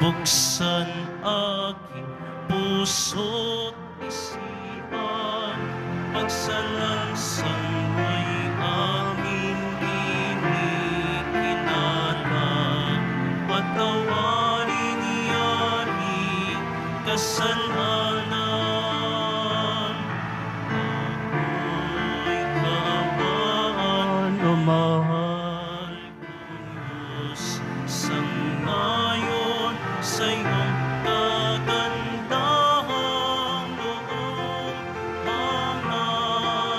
buksan aking puso't isipan, pagsalangsang may aming inikinala, patawarin yani kasalanan. Ako'y kaawaan o mahal kong Diyos, sangayon sa iyong kagandahang loob, mga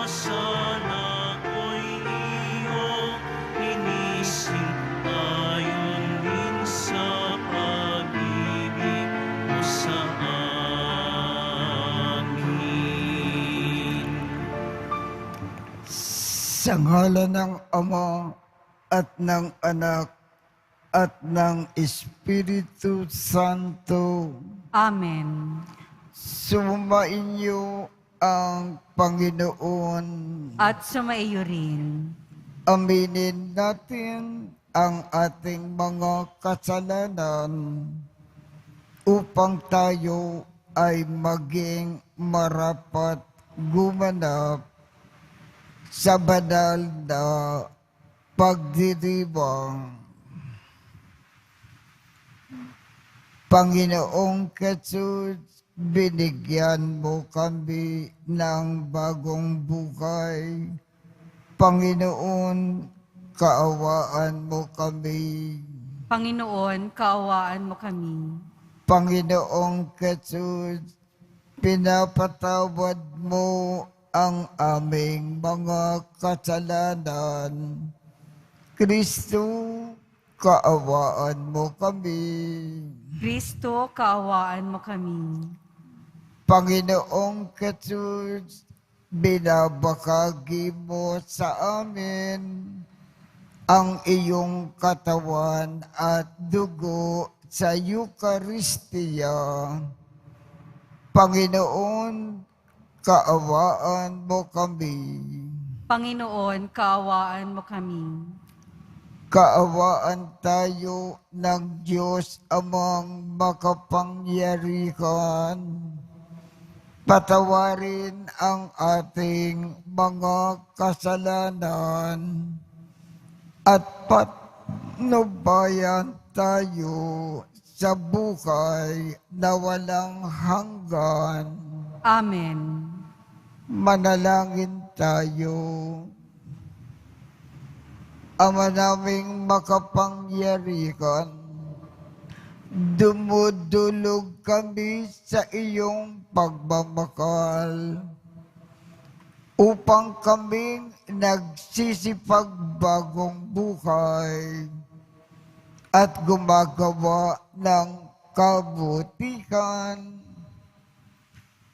sala ko'y iyong inising ayon din sa pag-ibig mo sa akin. Sa ngalan ng Ama at ng Anak at ng Espiritu Santo, Amen. sumainyo ang Panginoon. At sumaiyo rin. Aminin natin ang ating mga kasalanan upang tayo ay maging marapat gumanap sa banal na pagdiriwang. Panginoong Jesus, binigyan mo kami ng bagong buhay. Panginoon, kaawaan mo kami. Panginoon, kaawaan mo kami. Panginoong Jesus, pinapatawad mo ang aming mga kasalanan. Kristo, kaawaan mo kami. Kristo, kaawaan mo kami. Panginoong Jesus, binabahagi mo sa amin ang iyong katawan at dugo sa Eucharistia. Panginoon, kaawaan mo kami. Panginoon, kaawaan mo kami. Kaawaan tayo ng Diyos amang makapangyarihan. Patawarin ang ating mga kasalanan at patnubayan tayo sa buhay na walang hanggan. Amen. Manalangin tayo. Ama naming makapangyarihan, dumudulog kami sa iyong pagmamahal upang kaming nagsisipagbagong buhay at gumagawa ng kabutihan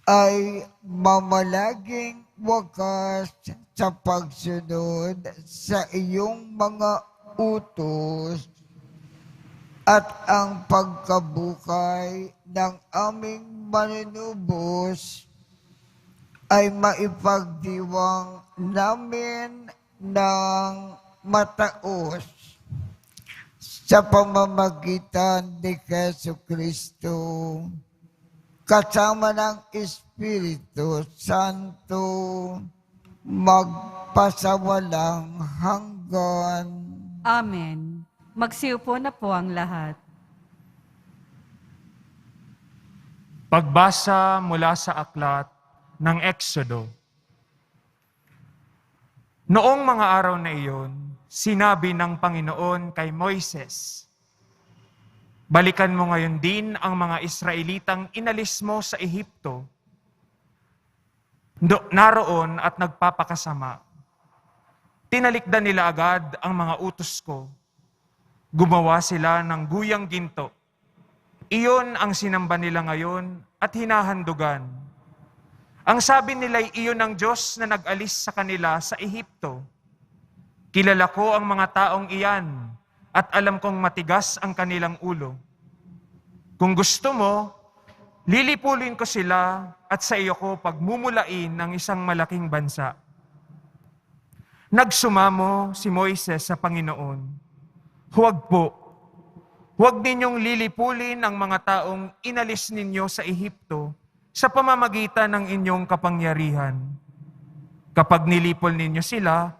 ay mamalaging wakas sa pagsunod sa iyong mga utos at ang pagkabuhay ng aming manunubos ay maipagdiwang namin ng mataos sa pamamagitan ni Jesucristo kasama ng Espiritu Santo magpasawalang hanggan. Amen. Magsiupo na po ang lahat. Pagbasa mula sa aklat ng Exodo. Noong mga araw na iyon, sinabi ng Panginoon kay Moises, "Balikan mo ngayon din ang mga Israelitang inalis mo sa Ehipto. Naroon at nagpapakasama. Tinalikdan nila agad ang mga utos ko. Gumawa sila ng guyang ginto. Iyon ang sinamba nila ngayon at hinahandugan. Ang sabi nila'y iyon ang Diyos na nag-alis sa kanila sa Ehipto. Kilala ko ang mga taong iyan at alam kong matigas ang kanilang ulo. Kung gusto mo, lilipulin ko sila at sa iyo ko pagmumulain ng isang malaking bansa." Nagsumamo si Moises sa Panginoon, "Huwag po, Huwag ninyong lilipulin ang mga taong inalis ninyo sa Ehipto sa pamamagitan ng inyong kapangyarihan. Kapag nilipol ninyo sila,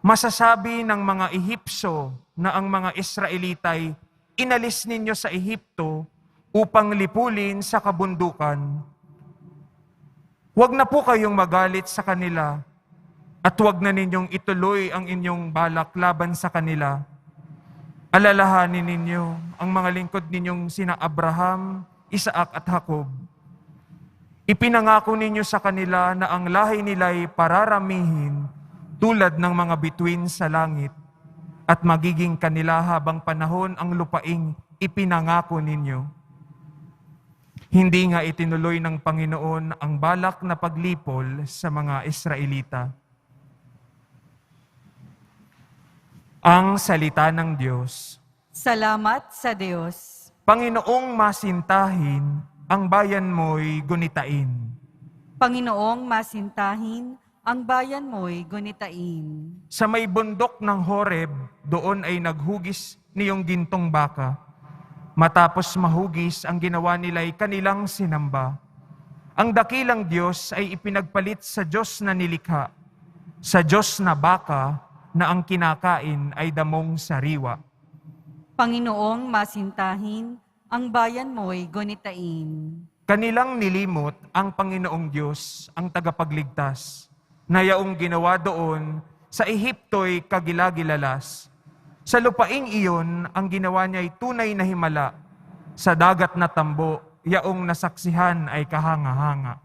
masasabi ng mga Ehipsyo na ang mga Israelitay inalis ninyo sa Ehipto upang lipulin sa kabundukan. Huwag na po kayong magalit sa kanila at huwag na ninyong ituloy ang inyong balak laban sa kanila. Alalahanin ninyo ang mga lingkod ninyong sina Abraham, Isaac at Jacob. Ipinangako ninyo sa kanila na ang lahi nila'y pararamihin tulad ng mga bituin sa langit at magiging kanila habang panahon ang lupaing ipinangako ninyo. Hindi nga itinuloy ng Panginoon ang balak na paglipol sa mga Israelita. Ang salita ng Diyos. Salamat sa Diyos. Panginoong masintahin, ang bayan mo'y gunitain. Panginoong masintahin, ang bayan mo'y gunitain. Sa may bundok ng Horeb, doon ay naghugis niyong gintong baka. Matapos mahugis, ang ginawa nila'y kanilang sinamba. Ang dakilang Diyos ay ipinagpalit sa Diyos na nilikha, sa Diyos na baka, na ang kinakain ay damong sariwa. Panginoong masintahin, ang bayan mo'y gunitain. Kanilang nilimot ang Panginoong Diyos, ang tagapagligtas, na yaong ginawa doon sa Ehipto'y kagilagilalas. Sa lupaing iyon, ang ginawa niya'y tunay na himala. Sa dagat na tambo, yaong nasaksihan ay kahanga-hanga.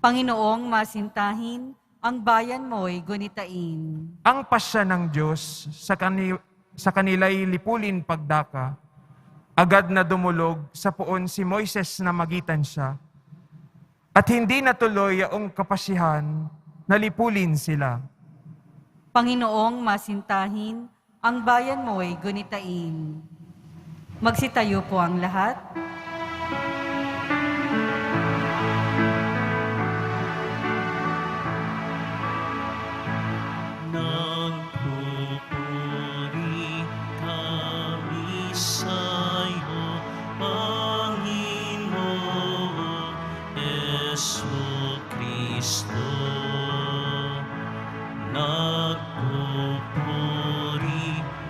Panginoong masintahin, ang bayan mo'y gunitain. Ang pasya ng Diyos sa kanila'y lipulin pagdaka, agad na dumulog sa puon si Moises na magitan siya, at hindi natuloy ang kapasyahan na lipulin sila. Panginoong masintahin, ang bayan mo'y gunitain. Magsitayo po ang lahat. Nagpupuri kami sa'yo, Panginoon Jesucristo. Nagpupuri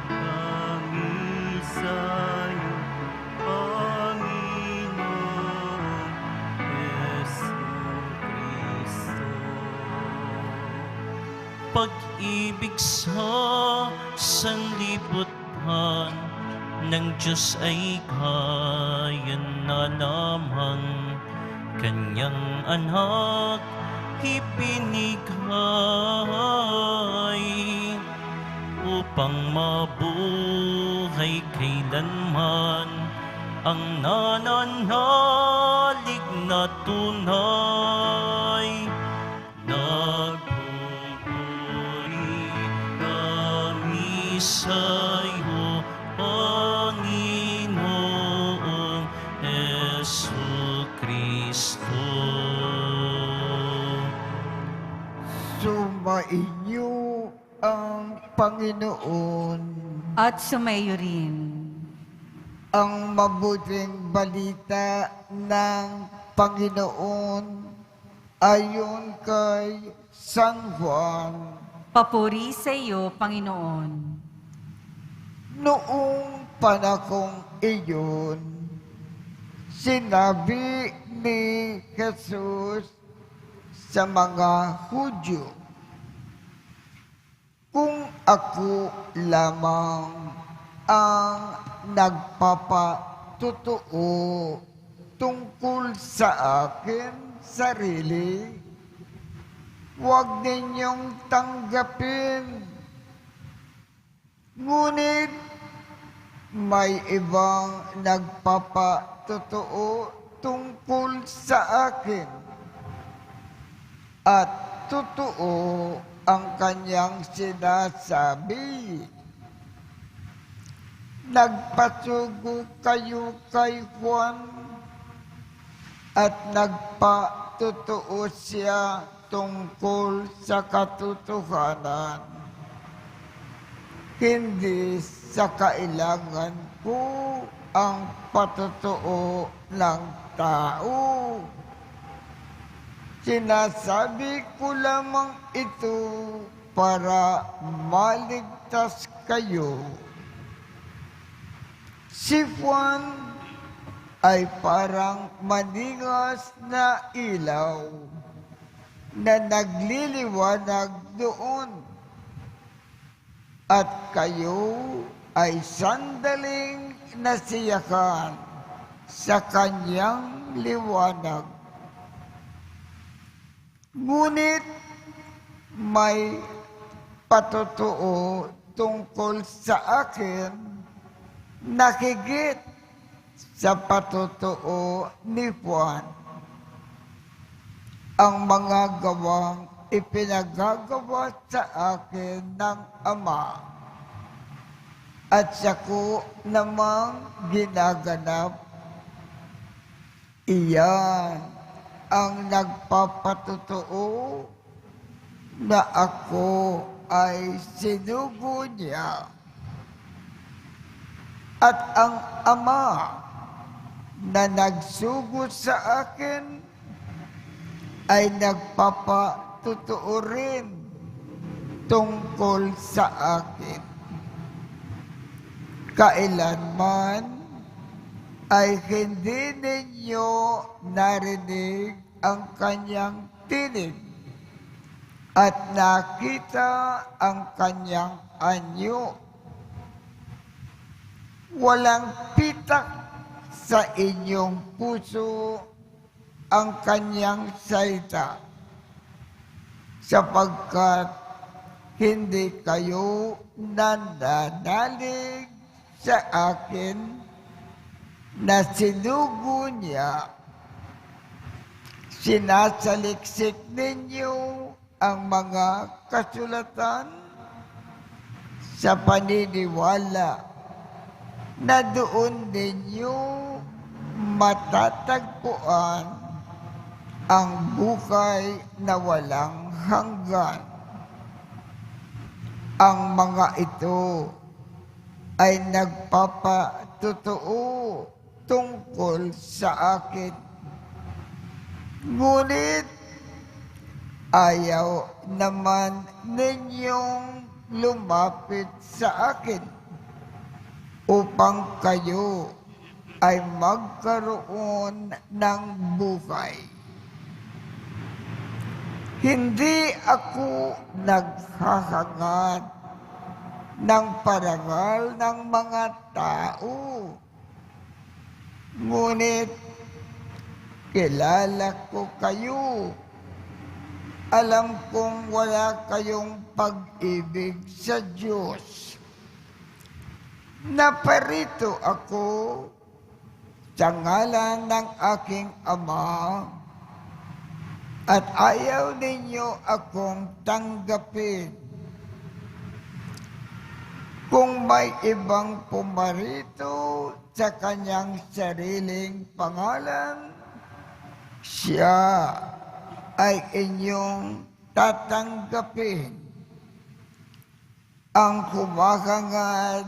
kami sa'yo, Panginoon Jesucristo. Pag-ibig sa sanlibutan ng Diyos ay kaya na lamang Kanyang anak ibinigay upang mabuhay kailanman ang nananalig na tunay. Nagpupuri kami sa'yo, Panginoong Jesucristo. Sumainyo ang Panginoon. At sumayo rin. Ang mabuting balita ng Panginoon ayon kay San Juan. Papuri sa iyo, Panginoon. Noong panahong iyon, sinabi ni Jesus sa mga Hudyo, kung ako lamang ang nagpapatotoo tungkol sa akin sarili, huwag ninyong tanggapin. Ngunit may ibang nagpapatotoo tungkol sa akin at totoo ang kanyang sinasabi. Nagpasugo kayo kay Juan at nagpatotoo siya tungkol sa katotohanan, hindi sa kailangan ako ang patotoo ng tao. Sinasabi ko lamang ito para maligtas kayo. Si Juan ay parang maningas na ilaw na nagliliwanag doon. At kayo ay sandaling nasiyakan sa kanyang liwanag. Ngunit may patotoo tungkol sa akin na higit sa patotoo ni Juan. Ang mga gawang ipinagagawa sa akin ng Ama at sako namang ginaganap. Iyan ang nagpapatotoo na ako ay sinugo niya. At ang Ama na nagsugo sa akin ay nagpapatotoo rin tungkol sa akin. Kailanman ay hindi ninyo narinig ang kanyang tinig at nakita ang kanyang anyo. Walang pitak sa inyong puso ang kanyang salita, sapagkat hindi kayo nananalig sa akin na sinugo niya. Sinasaliksik ninyo ang mga kasulatan sa paniniwala na doon ninyo matatagpuan ang buhay na walang hanggan. Ang mga ito ay nagpapatotoo tungkol sa akin. Ngunit ayaw naman ninyong lumapit sa akin upang kayo ay magkaroon ng buhay. Hindi ako naghahangad ng parangal ng mga tao. Ngunit kilala ko kayo. Alam kong wala kayong pag-ibig sa Diyos. Naparito ako sa ngalan ng aking Ama at ayaw ninyo akong tanggapin. Kung may ibang pumarito sa kanyang sariling pangalan, siya ay inyong tatanggapin. Ang humahangad,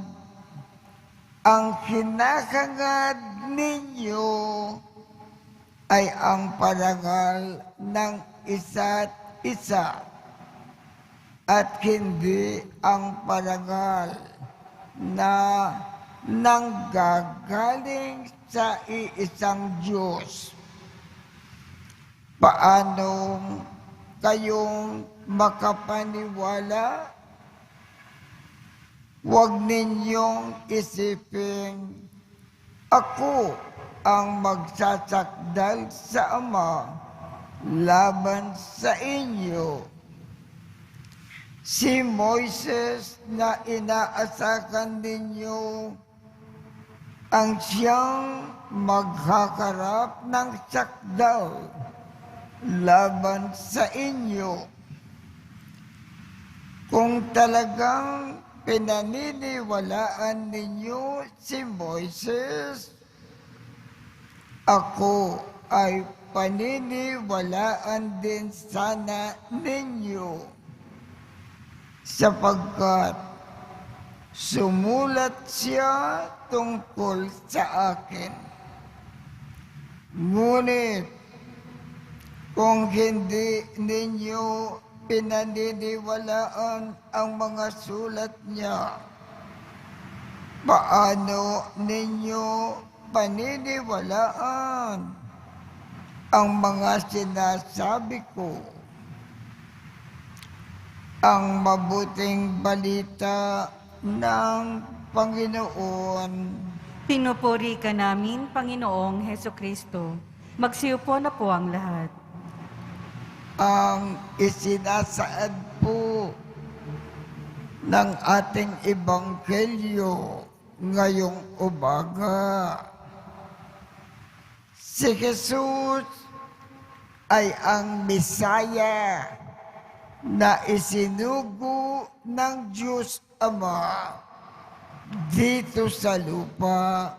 ang hinahangad ninyo ay ang parangal ng isa't isa at hindi ang parangal na nanggagaling sa iisang Diyos. Paano kayong makapaniwala? Huwag ninyong isipin, ako ang magsasakdal sa Ama laban sa inyo. Si Moises na inaasakan ninyo ang siyang maghaharap ng sakdal laban sa inyo. Kung talagang pinaniniwalaan ninyo si Moises, ako ay paniniwalaan din sana ninyo, sapagkat Sumulat siya tungkol sa akin. Ngunit kung hindi ninyo pinaniniwalaan ang mga sulat niya, paano ninyo paniniwalaan ang mga sinasabi ko? Ang mabuting balita ng Panginoon. Pinupuri ka namin, Panginoong Hesukristo. Magsiupo na po ang lahat. Ang isinasaad po ng ating ebanghelyo ngayong umaga. Si Jesus ay ang Misaya na isinugo ng Diyos Ama dito sa lupa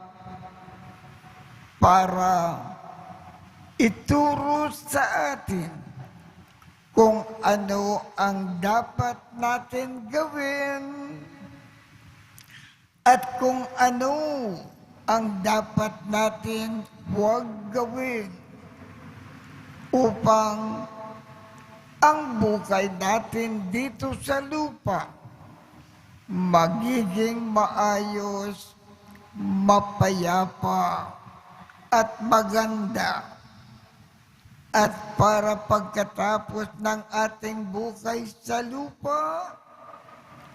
para ituro sa atin kung ano ang dapat natin gawin at kung ano ang dapat natin huwag gawin upang ang buhay natin dito sa lupa magiging maayos, mapayapa at maganda. At para pagkatapos ng ating buhay sa lupa,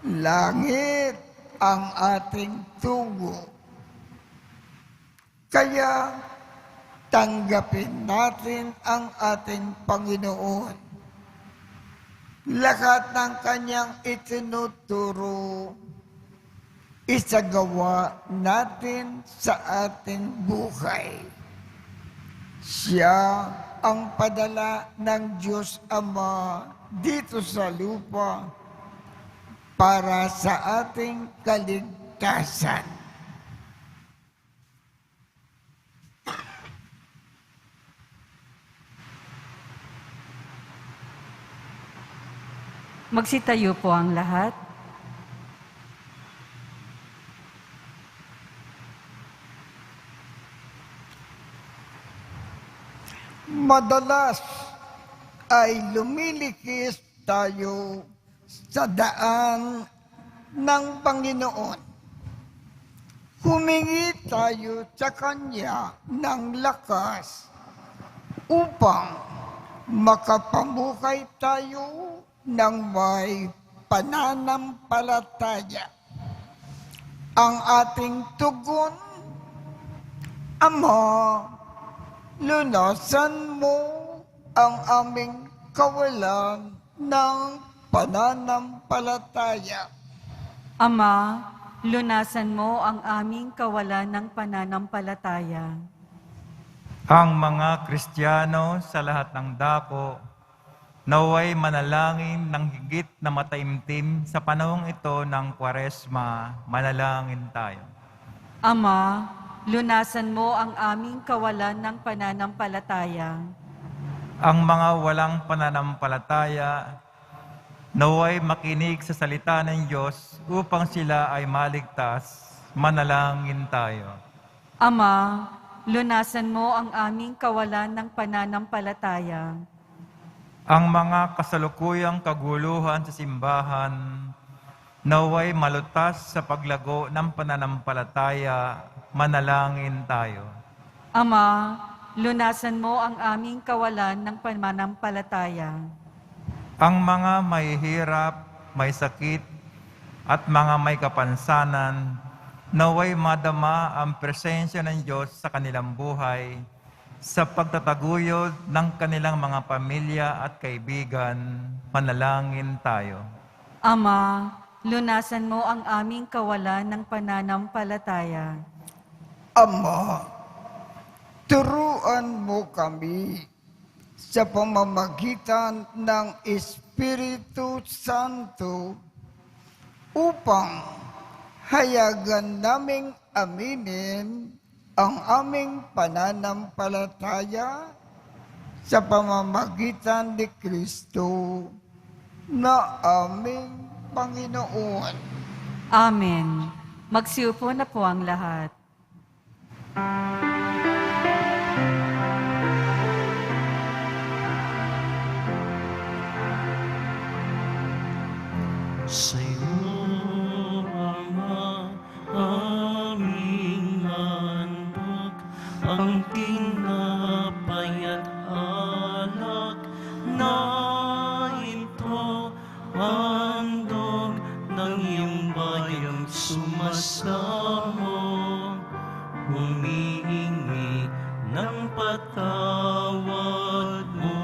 langit ang ating tungo. Kaya tanggapin natin ang ating Panginoon. Lahat ng kanyang itinuturo, isagawa natin sa ating buhay. Siya ang padala ng Diyos Ama dito sa lupa para sa ating kaligtasan. Magsitayo po ang lahat. Madalas ay lumilikis tayo sa daan ng Panginoon. Humingi tayo sa Kanya ng lakas upang makapamuhay tayo ng may pananampalataya. Ang ating tugon, Ama, lunasan mo ang aming kawalan ng pananampalataya. Ama, lunasan mo ang aming kawalan ng pananampalataya. Ang mga Kristiyano sa lahat ng dako, naway manalangin ng higit na mataimtim sa panahong ito ng Kwaresma, manalangin tayo. Ama, lunasan mo ang aming kawalan ng pananampalataya. Ang mga walang pananampalataya, naway makinig sa salita ng Diyos upang sila ay maligtas, manalangin tayo. Ama, lunasan mo ang aming kawalan ng pananampalataya. Ang mga kasalukuyang kaguluhan sa simbahan, naway malutas sa paglago ng pananampalataya, manalangin tayo. Ama, lunasan mo ang aming kawalan ng pananampalataya. Ang mga may hirap, may sakit, at mga may kapansanan, naway madama ang presensya ng Diyos sa kanilang buhay, sa pagtataguyod ng kanilang mga pamilya at kaibigan, panalangin tayo. Ama, lunasan mo ang aming kawalan ng pananampalataya. Ama, turuan mo kami sa pamamagitan ng Espiritu Santo upang hayagan naming aminin ang aming pananampalataya sa pamamagitan ni Kristo na aming Panginoon. Amen. Magsiupo na po ang lahat. Sa'yo, Ama, aming handog, ang tinapay at alak na ito, handog ng iyong bayang sumasamo, humihingi ng patawad mo.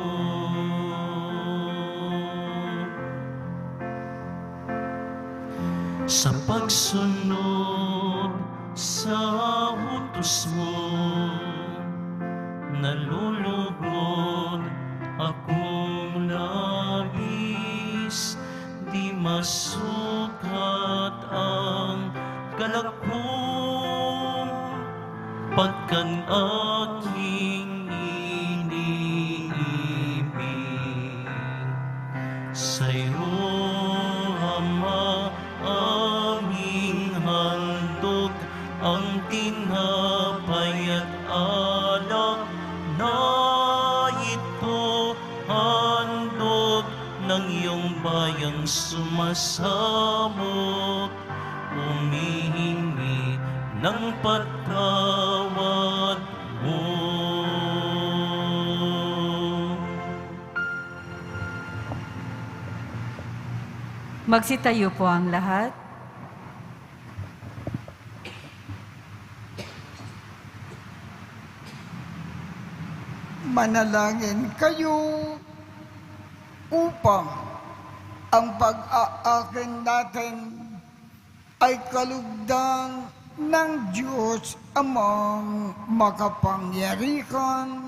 Sa pagsunod sa utos mo, nalulugod akong labis, di masukat ang galak ko, pagkat aking iniibig. Sa'yo, Ama, aming handog, ang tinapay at alak na ito, handog ng iyong bayang sumasabot, humihingi ng patawad mo. Magsitayo po ang lahat. Manalangin kayo upang ang pag-aakin natin ay kalugdan ng Diyos amang makapangyarihan.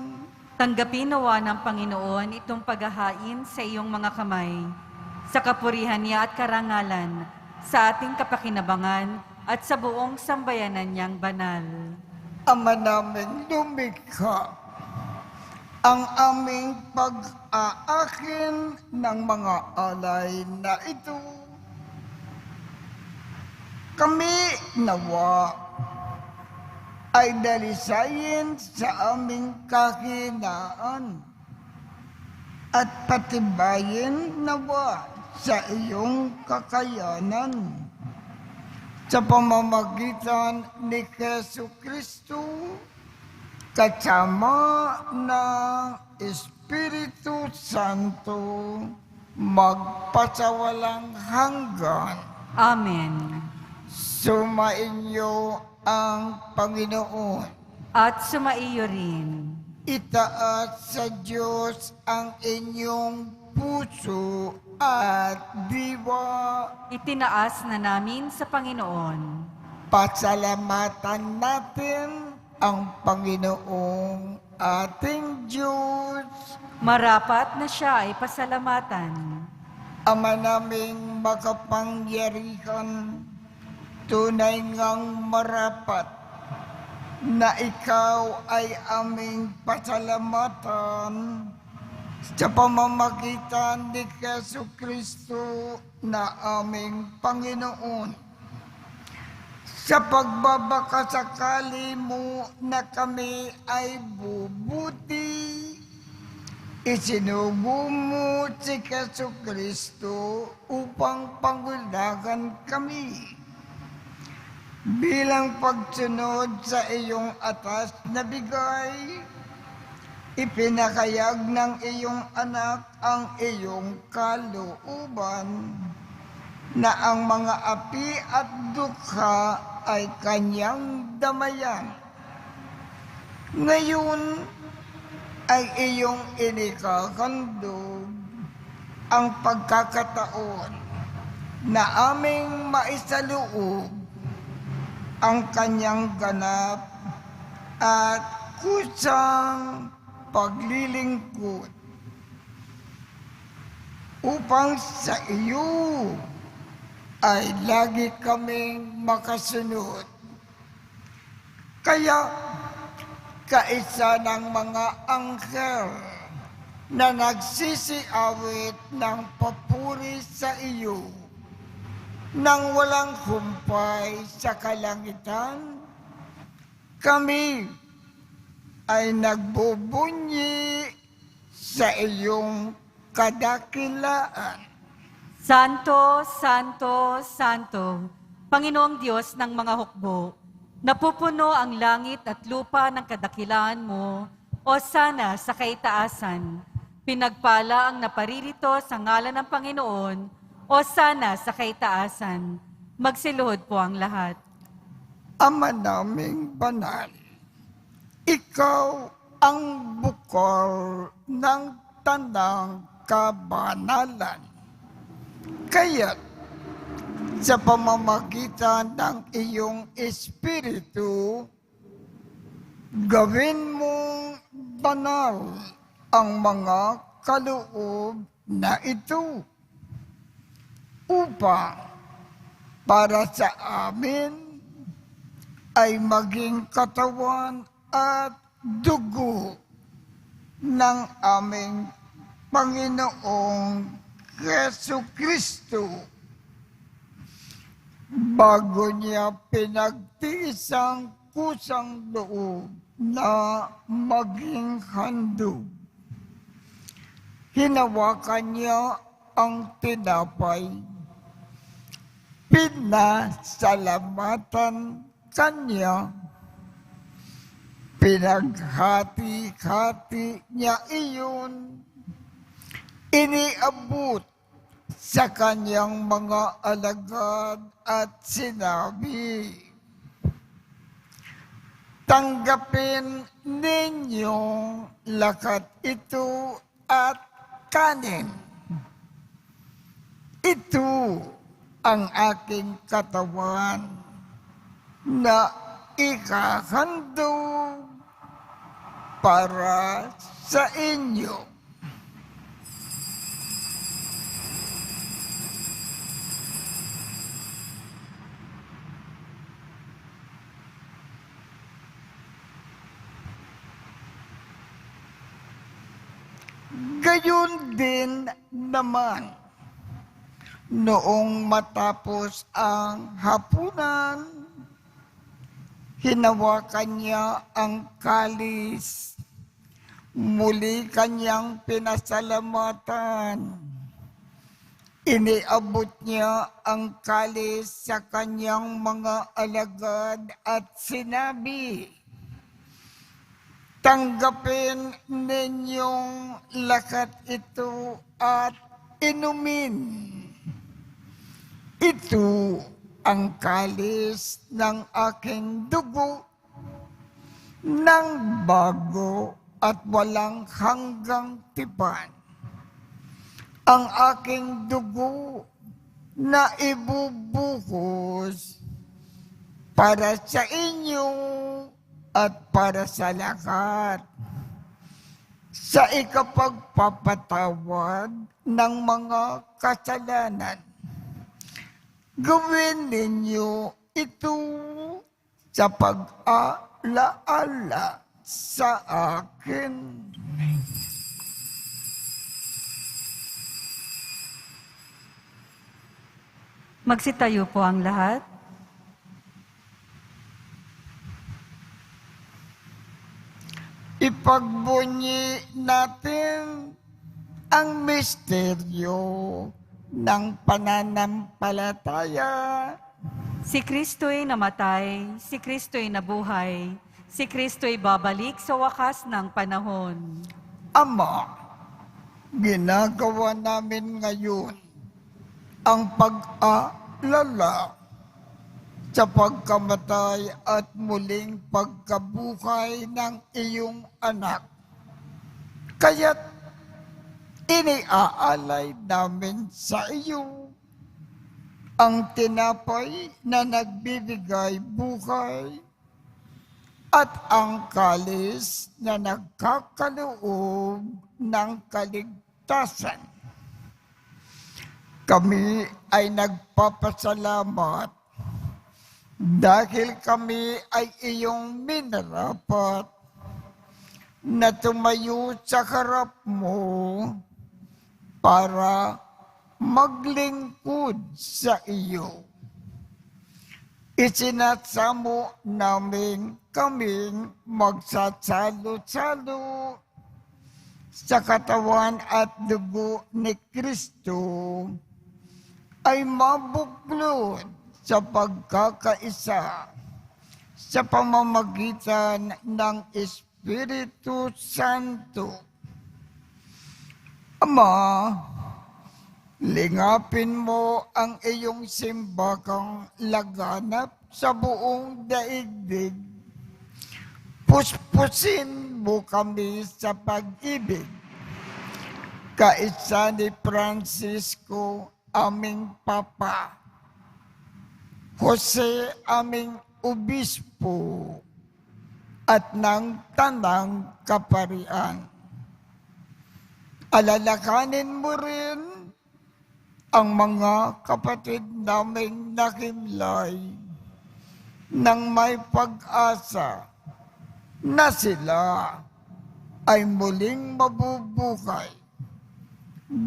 Tanggapin nawa ng Panginoon itong paghahain sa iyong mga kamay, sa kapurihan niya at karangalan, sa ating kapakinabangan at sa buong sambayanan niyang banal. Ama namin lumikha, ang aming pag-aakin ng mga alay na ito, kami nawa ay dalisayin sa aming kahinaan at patibayin nawa sa iyong kakayanan sa pamamagitan ni Jesucristo kasama ng Espiritu Santo magpasawalang hanggan. Amen. Sumainyo ang Panginoon. At sumaiyo rin. Itaas sa Diyos ang inyong puso at diwa. Itinaas na namin sa Panginoon. Pasalamatan natin ang Panginoong ating Diyos. Marapat na siya ay pasalamatan. Ama naming makapangyarihan, tunay ngang marapat na ikaw ay aming pasalamatan sa pamamagitan ni Jesucristo na aming Panginoon. Sa pagbabakasakali mo na kami ay bubuti, isinugo mo si Jesucristo upang pangulagan kami. Bilang pagsunod sa iyong atas na bigay, ipinakayag ng iyong anak ang iyong kalooban na ang mga api at dukha ay kanyang damayan. Ngayon ay iyong inikakandog ang pagkakataon na aming maisaloob ang kanyang ganap at kusang paglilingkod upang sa iyo ay lagi kaming makasunod. Kaya kaisa ng mga anghel na nagsisiawit ng papuri sa iyo nang walang humpay sa kalangitan, kami ay nagbubunyi sa iyong kadakilaan. Santo, Santo, Santo, Panginoong Diyos ng mga hukbo, napupuno ang langit at lupa ng kadakilaan mo, o sana sa kaitaasan. Pinagpala ang naparirito sa ngalan ng Panginoon, o sana sa kaitaasan. Magsiluhod po ang lahat. Ama naming banal, ikaw ang bukal ng tanang kabanalan. Kaya't sa pamamagitan ng iyong Espiritu, gawin mong banal ang mga kaloob na ito upang para sa amin ay maging katawan at dugo ng aming Panginoong Jesucristo. Bago niya pinagtiis ang kusang loob na maging handog, hinawakan niya ang tinapay, pinasalamatan kanya, pinaghati-hati niya iyon, iniabot sa kanyang mga alagad at sinabi, tanggapin ninyong lakat ito at kanin. Ito ang aking katawan na ikahandog para sa inyo. Gayon din naman, noong matapos ang hapunan, hinawakan niya ang kalis, muli kanyang pinasalamatan. Iniabot niya ang kalis sa kanyang mga alagad at sinabi, tanggapin ninyong lakat ito at inumin. Ito ang kalis ng aking dugo ng bago at walang hanggang tipan. Ang aking dugo na ibubuhos para sa inyo at para sa lahat, sa ikapagpapatawad ng mga kasalanan. Gawin ninyo ito sa pag-alaala sa akin. Magsitayo po ang lahat. Ipagbunyi natin ang misteryo ng pananampalataya. Si Kristo'y namatay, si Kristo'y nabuhay, si Kristo'y babalik sa wakas ng panahon. Ama, ginagawa namin ngayon ang pag-alala sa pagkamatay at muling pagkabuhay ng iyong anak. Kaya't iniaalay namin sa iyo ang tinapay na nagbibigay buhay at ang kalis na nagkakaloob ng kaligtasan. Kami ay nagpapasalamat dahil kami ay iyong minarapat na tumayo sa harap mo para maglingkod sa iyo. Isinasamo namin kaming magsasalo-salo sa katawan at dugo ni Kristo ay mabuklod sa pagkakaisa sa pamamagitan ng Espiritu Santo. Ama, lingapin mo ang iyong simbakang laganap sa buong daigdig. Puspusin mo kami sa pag-ibig. Kaisa ni Francisco, aming Papa, Jose, aming Obispo, at ng Tanang Kaparian. Alalakanin mo rin ang mga kapatid naming nakimlay nang may pag-asa na sila ay muling mabubuhay.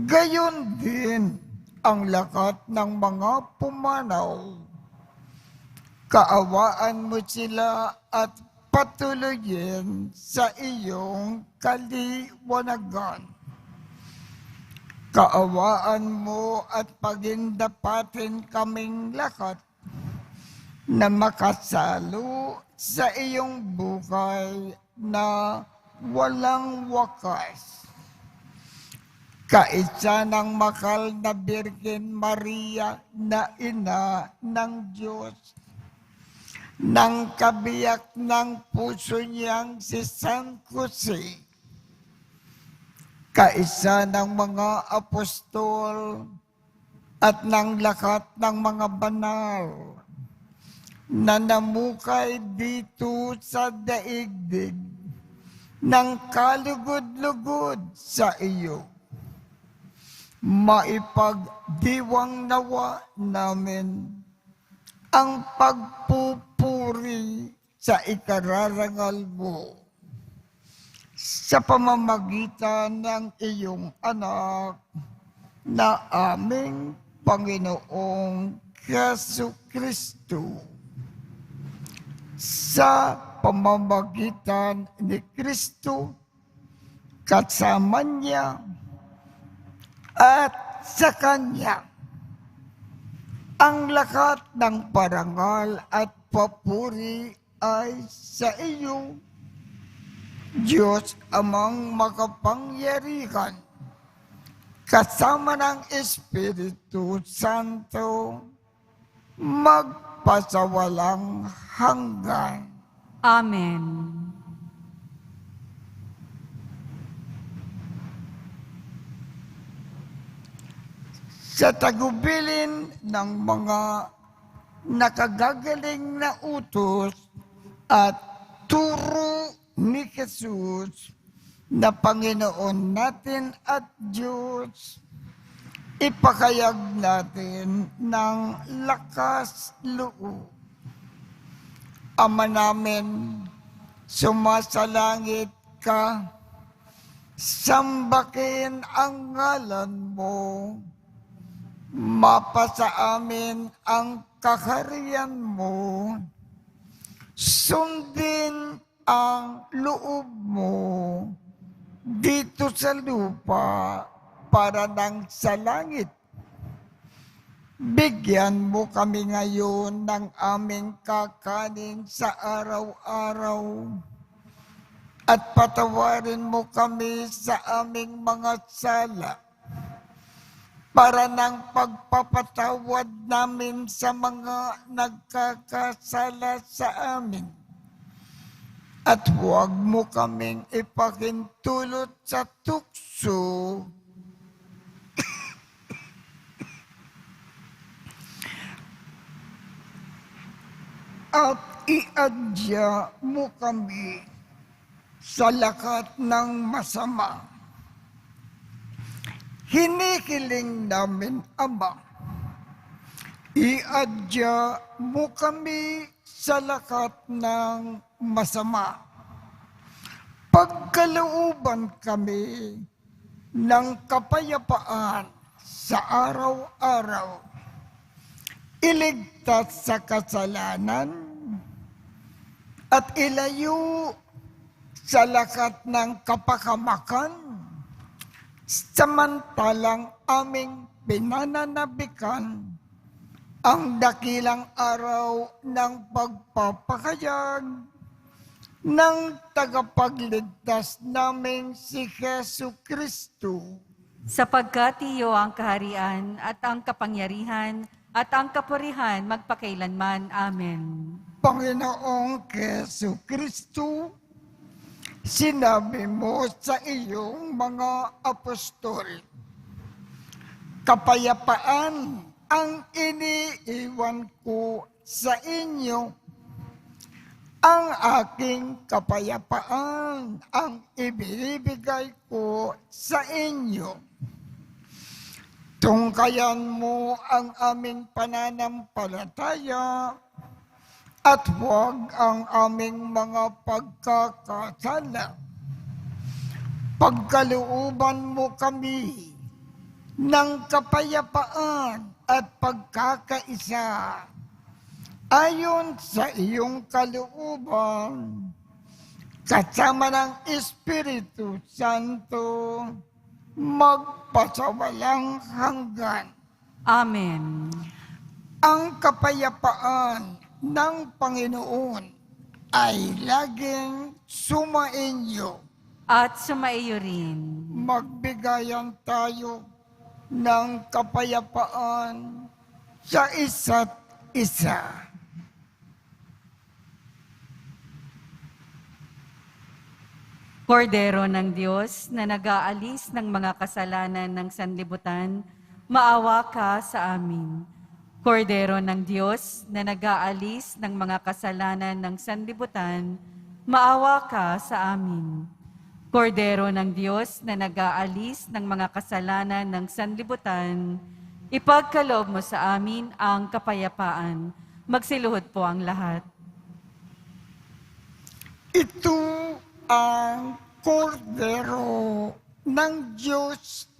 Gayon din ang lakat ng mga pumanaw. Kaawaan mo sila at patuloyin sa iyong kaliwanagan. Kaawaan mo at pagindapatin kaming lahat na makasalo sa iyong buhay na walang wakas. Kaisa ng makal na Birhen Maria na ina ng Diyos, ng kabiyak ng puso niyang si San Jose, kaisa ng mga apostol at ng lahat ng mga banal na namukay dito sa daigdig ng kalugod-lugod sa iyo. Maipagdiwang nawa namin ang pagpupuri sa ikararangal mo sa pamamagitan ng iyong anak na aming Panginoong Jesucristo. Sa pamamagitan ni Kristo, kasama niya at sa Kanya, ang lahat ng parangal at papuri ay sa iyo, Diyos Amang makapangyarihan, kasama ng Espiritu Santo, magpasawalang hanggan. Amen. Sa tagubilin ng mga nakagagaling na utos at turo ni Jesus na Panginoon natin at Diyos, ipakayag natin ng lakas loob. Ama namin, sumasalangit ka, sambakin ang ngalan mo, mapasa amin ang kaharian mo, sundin ang loob mo dito sa lupa para nang sa langit. Bigyan mo kami ngayon ng aming kakanin sa araw-araw at patawarin mo kami sa aming mga sala para ng pagpapatawad namin sa mga nagkakasala sa amin. At huwag mo kaming ipakintulot sa tukso at iadya mo kami sa lakat ng masama. Hinihiling namin, Ama, iadya mo kami sa lakat ng masama. Pagkalooban kami ng kapayapaan sa araw-araw. Iligtas sa kasalanan at ilayo sa lakat ng kapakamakan, samantalang aming pinananabikan ang dakilang araw ng pagpapakayag ng tagapagligtas naming si Jesu Kristo. Sapagkat iyo ang kaharian at ang kapangyarihan at ang kapurihan magpakailanman. Amen. Panginoong Jesu Kristo, sinabi mo sa iyong mga apostol, kapayapaan ang iniiwan ko sa inyo. Ang aking kapayapaan ang ibibigay ko sa inyo. Tungkayan mo ang aming pananampalataya at huwag ang aming mga pagkakasala. Pagkalooban mo kami ng kapayapaan at pagkakaisa ayon sa iyong kalooban, kasama ng Espiritu Santo, magpasawalang hanggan. Amen. Ang kapayapaan ng Panginoon ay laging sumainyo. At sumaiyo rin. Magbigayan tayo ng kapayapaan sa isa't isa. Kordero ng Diyos na nag-aalis ng mga kasalanan ng sanlibutan, maawa ka sa amin. Kordero ng Diyos na nag-aalis ng mga kasalanan ng sanlibutan, maawa ka sa amin. Kordero ng Diyos na nag-aalis ng mga kasalanan ng sanlibutan, ipagkaloob mo sa amin ang kapayapaan. Magsiluhod po ang lahat. Ito ang kordero ng Diyos.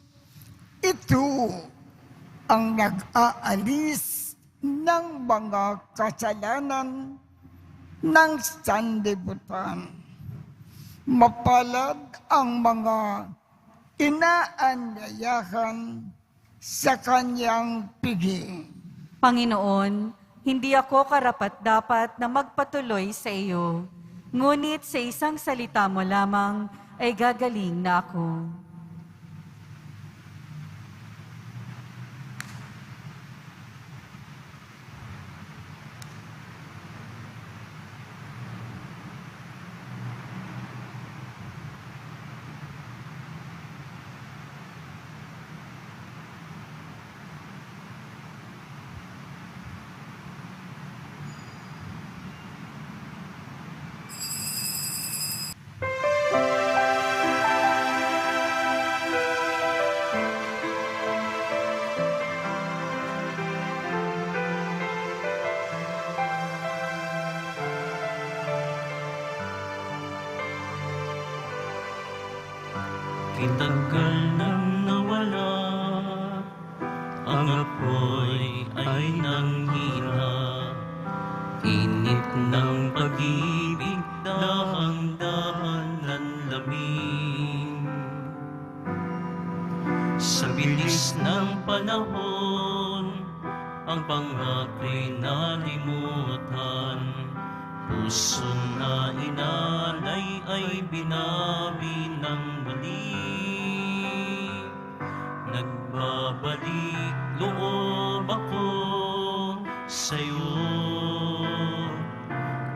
Ito ang nag-aalis ng mga kasalanan ng sanlibutan. Mapalad ang mga inaanyayahan sa kanyang piging. Panginoon, hindi ako karapat-dapat na magpatuloy sa iyo, ngunit sa isang salita mo lamang ay gagaling na ako. Itagal nang nawala, ang apoy ay nanghina. Init ng pag-ibig, dahan-dahan nanlamig. Sa bilis ng panahon, ang pangako'y nalimutan. Puso na inalay ay binawi ng muli. Nagbabalik loob ako sa'yo.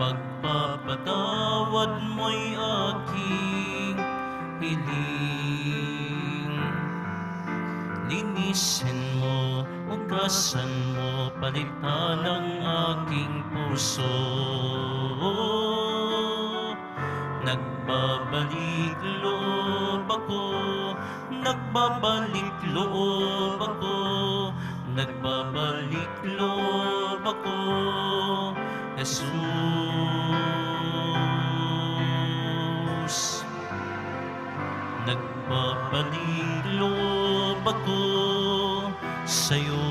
Pagpapatawad mo'y aking hiling. Linisin mo, hugasan mo, palitan ang aking puso. Nagbabalik loob ako, nagbabalik loob ako, nagbabalik loob ako, Jesus. Nagbabalik loob ako sa'yo.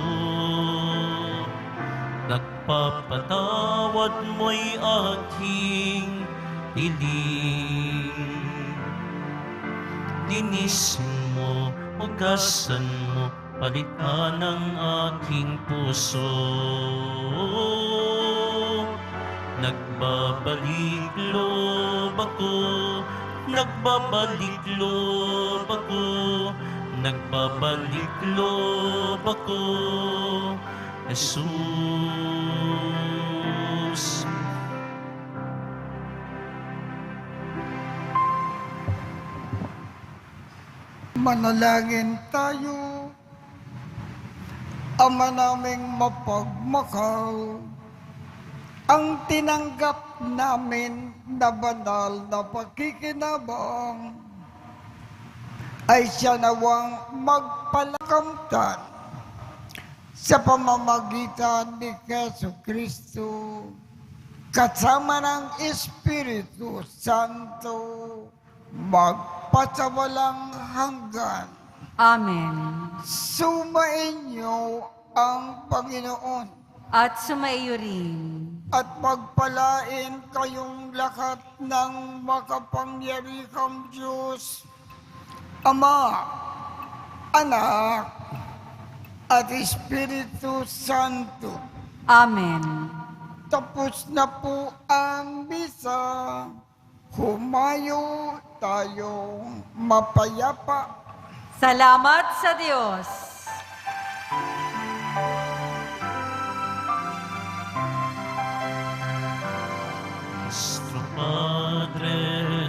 Nagpapatawad mo'y aking hiling. Linisin mo, hugasan mo, palitan ang aking puso. Nagbabalik loob ako, nagbabalik loob ako, nagbabalik loob ako, Jesus. Manalangin tayo. Ama naming mapagmahal, ang tinanggap namin na banal na pakikinabang ay siya nawang magpalakamtan sa pamamagitan ni Jesu Kristo kasama ng Espiritu Santo magpasawalang hanggan. Amen. Sumainyo ang Panginoon At sumaiyo rin. at pagpalain kayong lahat ng makapangyarihang Diyos, Ama, Anak, at Espiritu Santo. Amen. Tapos na po ang misa. Humayo tayong mapayapa. Salamat sa Diyos. Nuestro Padre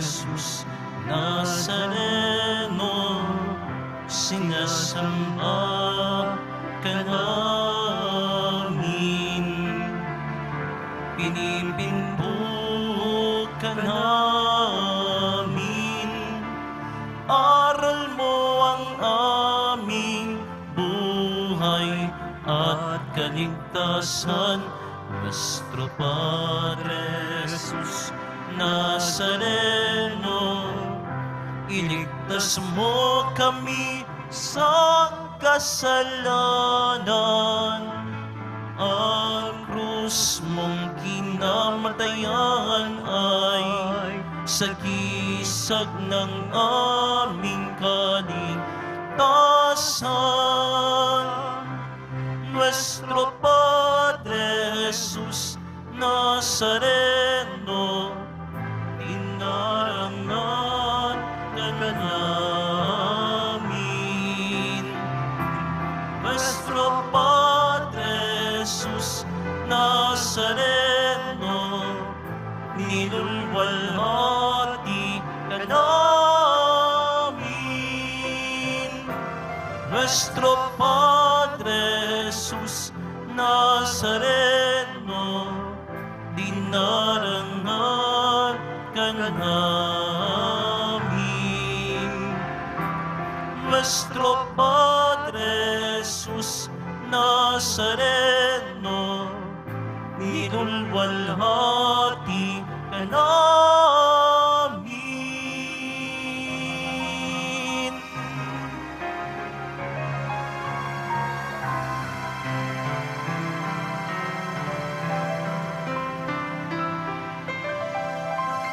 Jesus Nazareno, sinasamba ka namin, pinipinto ka namin, aral mo ang aming buhay at kaligtasan. Nuestro Padre Jesus Nazareno, iligtas mo kami sa kasalanan. Ang krus mong kinamatayan ay sagisag ng aming kaligtasan. Nuestro Padre Jesus Nazareno, dinarangan ka namin. Nuestro Padre Jesus Nazareno, nilulwalhati ka namin. Nuestro Padre Jesus Nazareno, dinarangan ka namin. Nuestro Padre Jesus Nazareno, nilulwalhati ka namin.